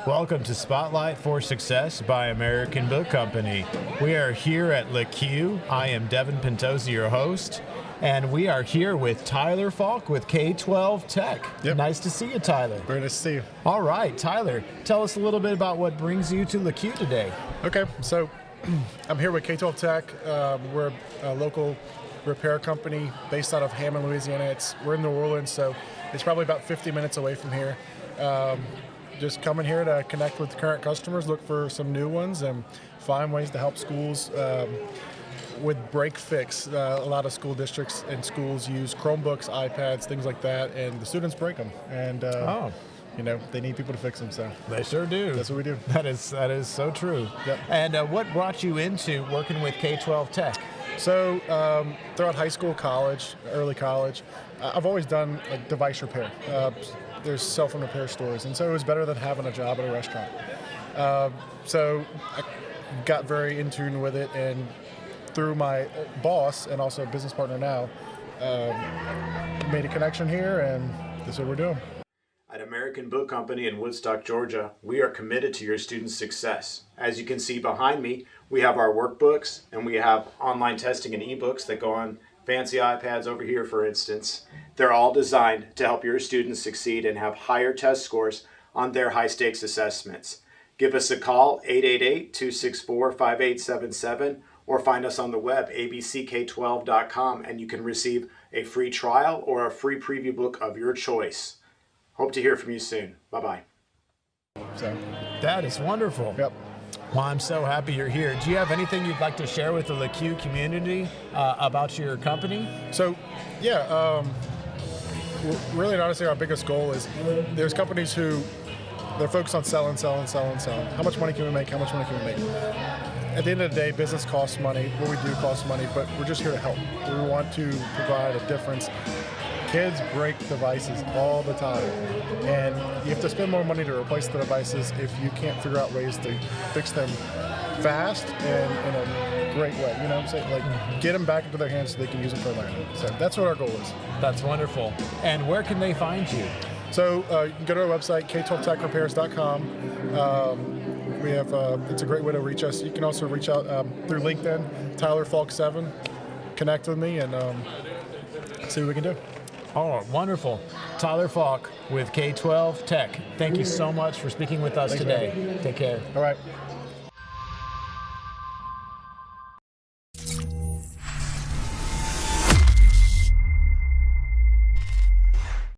Welcome to Spotlight for Success by American Book Company. We are here at LACUE. I am Devin Pentosi, your host, and we are here with Tyler Falk with K12 Tech. Yep. Nice to see you, Tyler. Very nice to see you. All right, Tyler, tell us a little bit about what brings you to LACUE today. Okay, so I'm here with K12 Tech. We're a local repair company based out of Hammond, Louisiana. We're in New Orleans, so it's probably about 50 minutes away from here. Just coming here to connect with current customers, look for some new ones, and find ways to help schools with break fix. A lot of school districts and schools use Chromebooks, iPads, things like that, and the students break them. And they need people to fix them. So They sure do. that's what we do. That is so true. Yep. And what brought you into working with K12 Tech? So throughout high school, college, early college, I've always done like device repair. There's cell phone repair stores, and so it was better than having a job at a restaurant. So I got very in tune with it, and through my boss and also a business partner now, made a connection here, and this is what we're doing. At American Book Company in Woodstock, Georgia, we are committed to your students' success. As you can see behind me, we have our workbooks, and we have online testing and ebooks that go on fancy iPads over here, for instance. They're all designed to help your students succeed and have higher test scores on their high-stakes assessments. Give us a call, 888-264-5877, or find us on the web, abck12.com, and you can receive a free trial or a free preview book of your choice. Hope to hear from you soon. Bye-bye. So That is wonderful. yep. Well, I'm so happy you're here. Do you have anything you'd like to share with the LACUE community about your company? So, really and honestly, our biggest goal is there's companies who they're focused on selling. How much money can we make? At the end of the day, business costs money. What we do costs money, but we're just here to help. We want to provide a difference. Kids break devices all the time, and you have to spend more money to replace the devices if you can't figure out ways to fix them fast and in a great way. You know what I'm saying? Like, get them back into their hands so they can use them for learning. So that's what our goal is. That's wonderful. And where can they find you? So you can go to our website, K12TechRepairs.com. We have it's a great way to reach us. You can also reach out through LinkedIn, Tyler Falk 7. Connect with me and see what we can do. Oh, wonderful. Tyler Falk with K12 Tech. Thank you so much for speaking with us Thanks, today. man. Take care. All right.